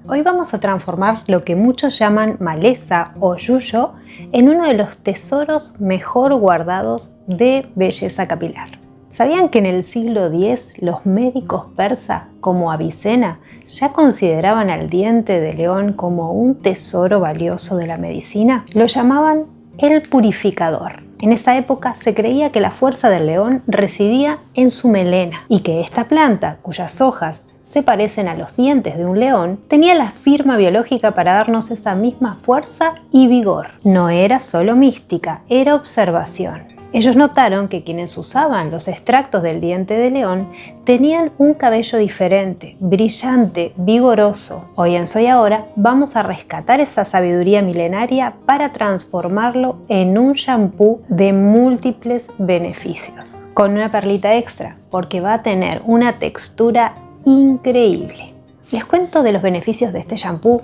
Hoy vamos a transformar lo que muchos llaman maleza o yuyo en uno de los tesoros mejor guardados de belleza capilar. ¿Sabían que en el siglo X los médicos persas como Avicena ya consideraban al diente de león como un tesoro valioso de la medicina? Lo llamaban el purificador. En esa época se creía que la fuerza del león residía en su melena y que esta planta, cuyas hojas se parecen a los dientes de un león, tenía la firma biológica para darnos esa misma fuerza y vigor. No era solo mística, era observación. Ellos notaron que quienes usaban los extractos del diente de león tenían un cabello diferente, brillante, vigoroso. Hoy en Soy Ahora vamos a rescatar esa sabiduría milenaria para transformarlo en un shampoo de múltiples beneficios. Con una perlita extra, porque va a tener una textura increíble. Les cuento de los beneficios de este shampoo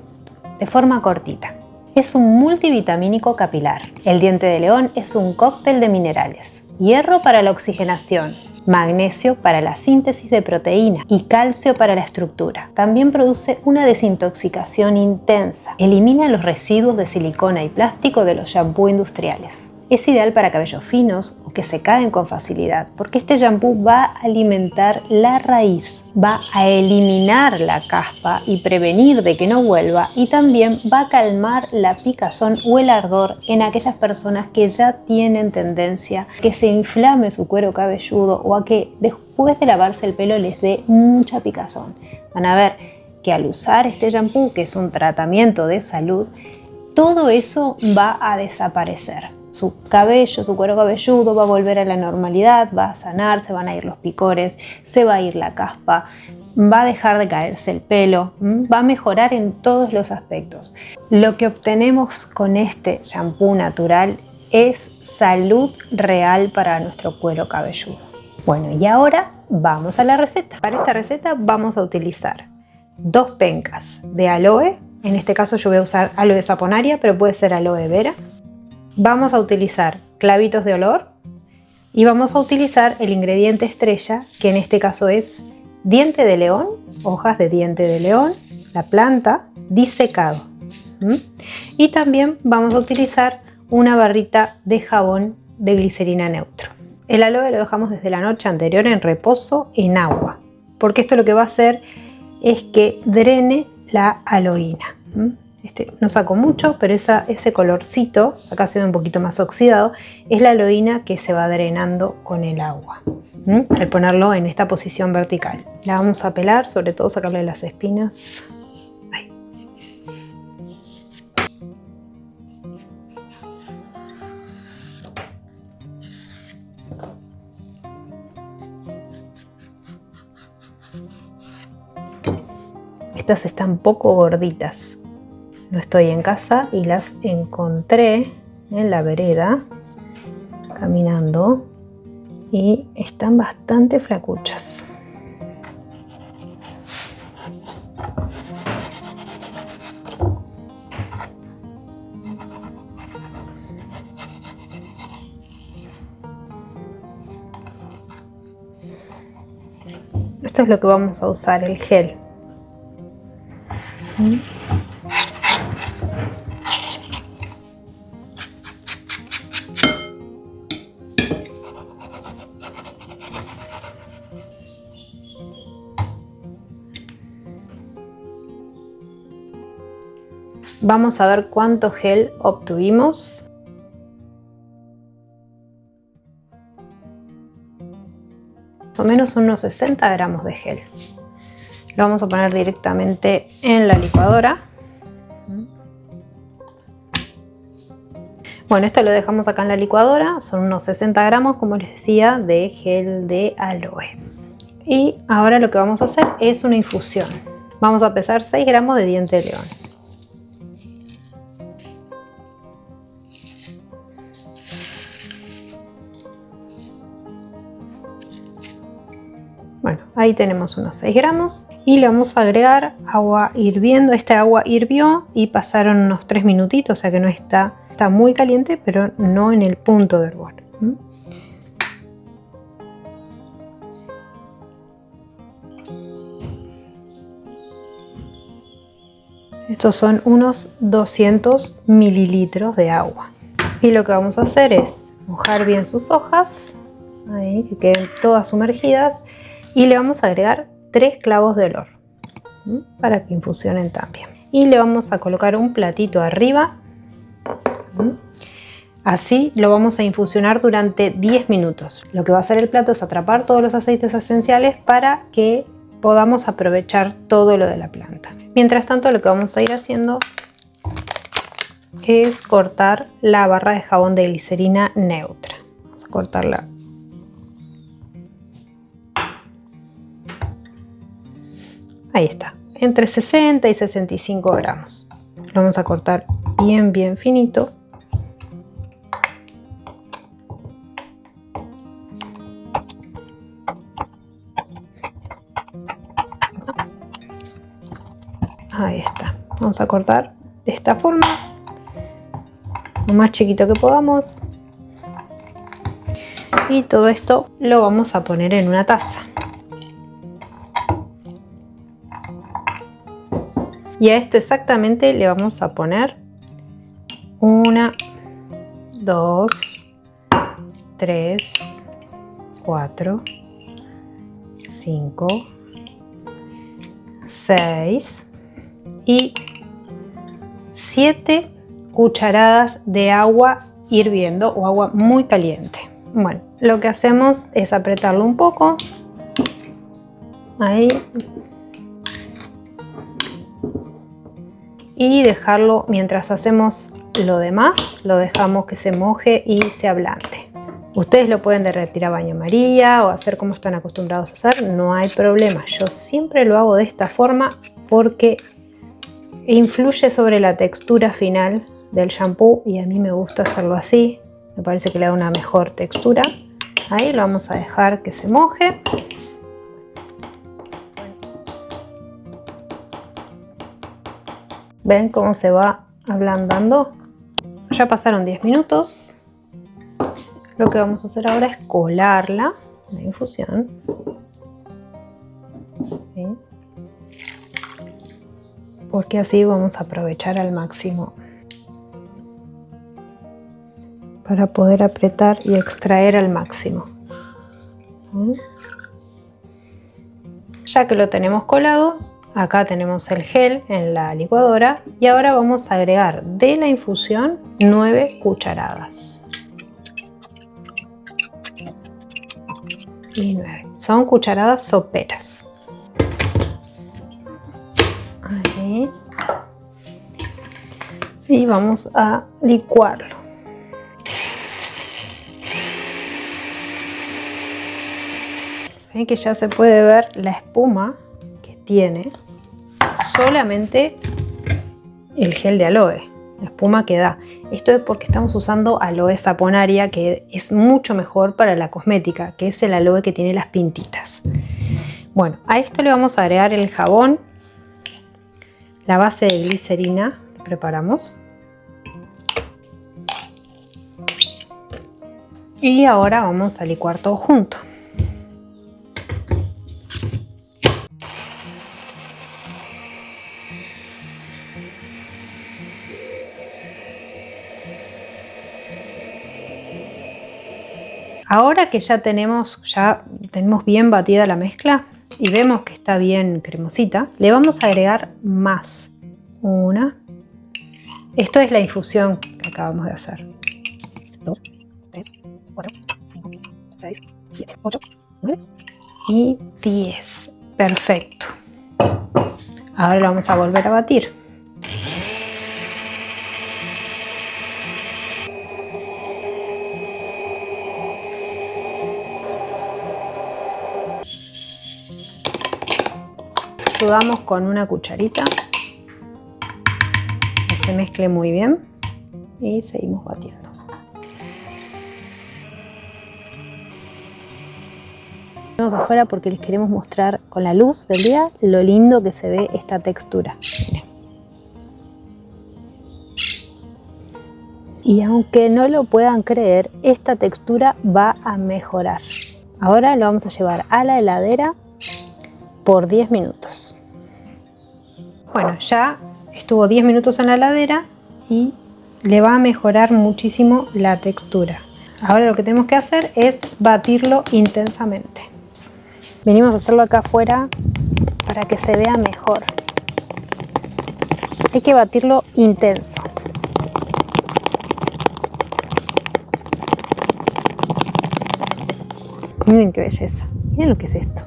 de forma cortita. Es un multivitamínico capilar. El diente de león es un cóctel de minerales. Hierro para la oxigenación, magnesio para la síntesis de proteína y calcio para la estructura. También produce una desintoxicación intensa. Elimina los residuos de silicona y plástico de los shampoos industriales. Es ideal para cabellos finos o que se caen con facilidad, porque este shampoo va a alimentar la raíz, va a eliminar la caspa y prevenir de que no vuelva, y también va a calmar la picazón o el ardor en aquellas personas que ya tienen tendencia a que se inflame su cuero cabelludo o a que después de lavarse el pelo les dé mucha picazón. Van a ver que al usar este shampoo, que es un tratamiento de salud, todo eso va a desaparecer. Su cabello, su cuero cabelludo va a volver a la normalidad, va a sanar, se van a ir los picores, se va a ir la caspa, va a dejar de caerse el pelo, va a mejorar en todos los aspectos. Lo que obtenemos con este shampoo natural es salud real para nuestro cuero cabelludo. Bueno, y ahora vamos a la receta. Para esta receta vamos a utilizar 2 pencas de aloe. En este caso yo voy a usar aloe saponaria, pero puede ser aloe vera. Vamos a utilizar clavitos de olor y vamos a utilizar el ingrediente estrella, que en este caso es diente de león, hojas de diente de león, la planta, disecado. Y también vamos a utilizar una barrita de jabón de glicerina neutro. El aloe lo dejamos desde la noche anterior en reposo en agua, porque esto lo que va a hacer es que drene la aloína. No saco mucho, pero ese colorcito, acá se ve un poquito más oxidado, es la aloína que se va drenando con el agua. Al ponerlo en esta posición vertical. La vamos a pelar, sobre todo sacarle las espinas. Ahí. Estas están poco gorditas. No estoy en casa y las encontré en la vereda caminando y están bastante flacuchas. Esto es lo que vamos a usar, el gel. Vamos a ver cuánto gel obtuvimos. Más o menos unos 60 gramos de gel. Lo vamos a poner directamente en la licuadora. Bueno, esto lo dejamos acá en la licuadora. Son unos 60 gramos, como les decía, de gel de aloe. Y ahora lo que vamos a hacer es una infusión. Vamos a pesar 6 gramos de diente de león. Bueno, ahí tenemos unos 6 gramos y le vamos a agregar agua hirviendo. Esta agua hirvió y pasaron unos 3 minutitos, o sea que no está muy caliente, pero no en el punto de hervor. Estos son unos 200 mililitros de agua. Y lo que vamos a hacer es mojar bien sus hojas, ahí, que queden todas sumergidas, y le vamos a agregar 3 clavos de olor para que infusionen también. Y le vamos a colocar un platito arriba. Así lo vamos a infusionar durante 10 minutos. Lo que va a hacer el plato es atrapar todos los aceites esenciales para que podamos aprovechar todo lo de la planta. Mientras tanto, lo que vamos a ir haciendo es cortar la barra de jabón de glicerina neutra. Vamos a cortarla. Ahí está, entre 60 y 65 gramos. Lo vamos a cortar bien finito. Ahí está. Vamos a cortar de esta forma, lo más chiquito que podamos. Y todo esto lo vamos a poner en una taza. Y a esto exactamente le vamos a poner 1, 2, 3, 4, 5, 6 y 7 cucharadas de agua hirviendo o agua muy caliente. Bueno, lo que hacemos es apretarlo un poco. Ahí. Y dejarlo mientras hacemos lo demás, lo dejamos que se moje y se ablande. Ustedes lo pueden derretir a baño María o hacer como están acostumbrados a hacer, no hay problema. Yo siempre lo hago de esta forma porque influye sobre la textura final del shampoo y a mí me gusta hacerlo así. Me parece que le da una mejor textura. Ahí lo vamos a dejar que se moje. ¿Ven cómo se va ablandando? Ya pasaron 10 minutos. Lo que vamos a hacer ahora es colarla, la infusión. ¿Sí? Porque así vamos a aprovechar al máximo para poder apretar y extraer al máximo. ¿Sí? Ya que lo tenemos colado, acá tenemos el gel en la licuadora y ahora vamos a agregar de la infusión 9 cucharadas. Y 9. Son cucharadas soperas. Ahí. Y vamos a licuarlo. Ven que ya se puede ver la espuma que tiene solamente el gel de aloe, la espuma que da. Esto es porque estamos usando aloe saponaria, que es mucho mejor para la cosmética, que es el aloe que tiene las pintitas. Bueno, a esto le vamos a agregar el jabón, la base de glicerina que preparamos. Y ahora vamos a licuar todo junto. Ahora que ya tenemos bien batida la mezcla y vemos que está bien cremosita, le vamos a agregar más. Una. Esto es la infusión que acabamos de hacer. 2, 3, 4, 5, 6, 7, 8, 9 y 10. Perfecto. Ahora lo vamos a volver a batir. Ayudamos con una cucharita que se mezcle muy bien y seguimos batiendo. Vamos afuera porque les queremos mostrar con la luz del día lo lindo que se ve esta textura. Miren. Y aunque no lo puedan creer, esta textura va a mejorar. Ahora lo vamos a llevar a la heladera por 10 minutos. Bueno, ya estuvo 10 minutos en la heladera y le va a mejorar muchísimo la textura. Ahora lo que tenemos que hacer es batirlo intensamente. Venimos a hacerlo acá afuera para que se vea mejor. Hay que batirlo intenso. Miren qué belleza. Miren lo que es esto.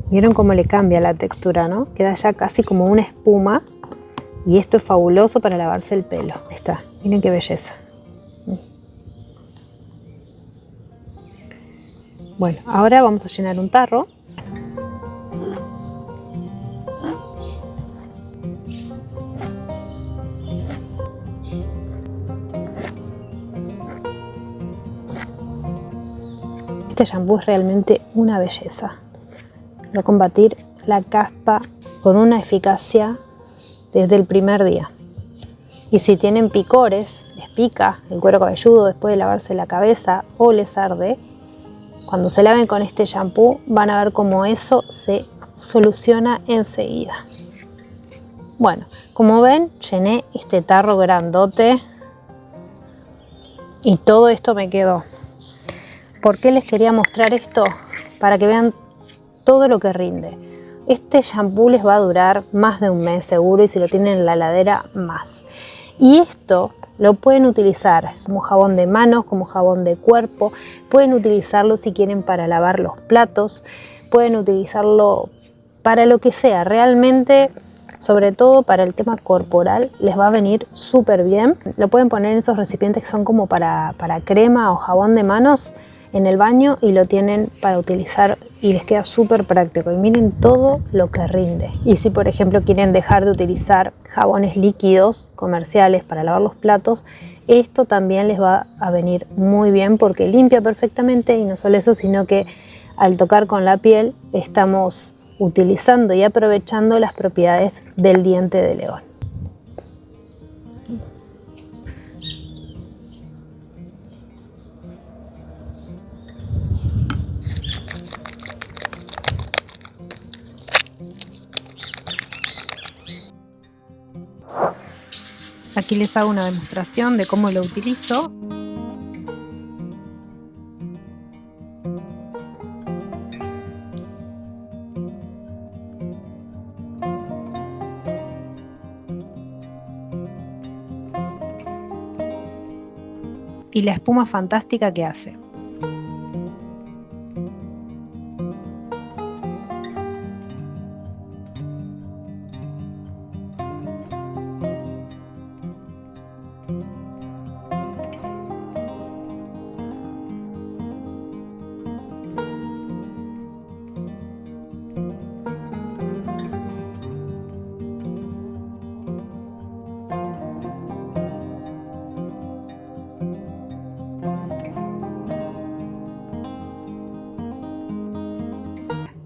¿Vieron cómo le cambia la textura, no? Queda ya casi como una espuma. Y esto es fabuloso para lavarse el pelo. Ahí está. Miren qué belleza. Bueno, ahora vamos a llenar un tarro. Este shampoo es realmente una belleza. Va a combatir la caspa con una eficacia desde el primer día. Y si tienen picores, les pica el cuero cabelludo después de lavarse la cabeza o les arde, cuando se laven con este shampoo van a ver cómo eso se soluciona enseguida. Bueno, como ven, llené este tarro grandote y todo esto me quedó. ¿Por qué les quería mostrar esto? Para que vean todo lo que rinde. Este shampoo les va a durar más de un mes seguro y si lo tienen en la heladera más. Y esto lo pueden utilizar como jabón de manos, como jabón de cuerpo. Pueden utilizarlo si quieren para lavar los platos. Pueden utilizarlo para lo que sea. Realmente, sobre todo para el tema corporal, les va a venir súper bien. Lo pueden poner en esos recipientes que son como para crema o jabón de manos en el baño y lo tienen para utilizar y les queda súper práctico. Y miren todo lo que rinde. Y si por ejemplo quieren dejar de utilizar jabones líquidos comerciales para lavar los platos, esto también les va a venir muy bien porque limpia perfectamente y no solo eso, sino que al tocar con la piel estamos utilizando y aprovechando las propiedades del diente de león. Aquí les hago una demostración de cómo lo utilizo. Y la espuma fantástica que hace.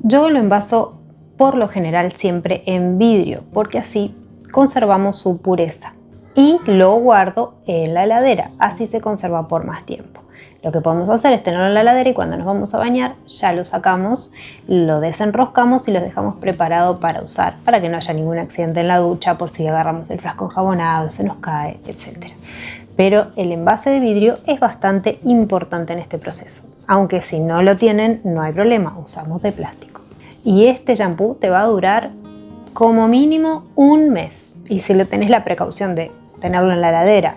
Yo lo envaso por lo general siempre en vidrio porque así conservamos su pureza y lo guardo en la heladera, así se conserva por más tiempo. Lo que podemos hacer es tenerlo en la heladera y cuando nos vamos a bañar ya lo sacamos, lo desenroscamos y lo dejamos preparado para usar, para que no haya ningún accidente en la ducha por si agarramos el frasco enjabonado, se nos cae, etc. Pero el envase de vidrio es bastante importante en este proceso. Aunque si no lo tienen, no hay problema, usamos de plástico. Y este shampoo te va a durar como mínimo un mes. Y si lo tenés la precaución de tenerlo en la heladera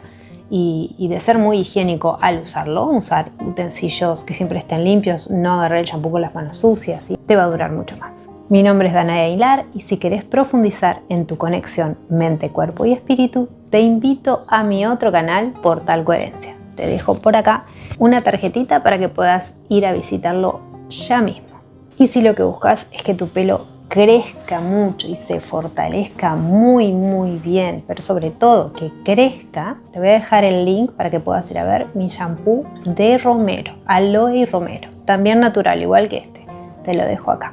y de ser muy higiénico al usarlo, usar utensilios que siempre estén limpios, no agarrar el shampoo con las manos sucias, y te va a durar mucho más. Mi nombre es Danae Aguilar y si querés profundizar en tu conexión mente, cuerpo y espíritu, te invito a mi otro canal, Portal Coherencia. Te dejo por acá una tarjetita para que puedas ir a visitarlo ya mismo. Y si lo que buscas es que tu pelo crezca mucho y se fortalezca muy bien, pero sobre todo que crezca, te voy a dejar el link para que puedas ir a ver mi shampoo de romero, aloe y romero, también natural, igual que este. Te lo dejo acá.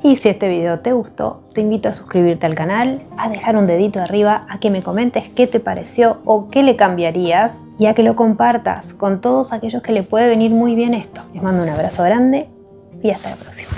Y si este video te gustó, te invito a suscribirte al canal, a dejar un dedito arriba, a que me comentes qué te pareció o qué le cambiarías y a que lo compartas con todos aquellos que le puede venir muy bien esto. Les mando un abrazo grande y hasta la próxima.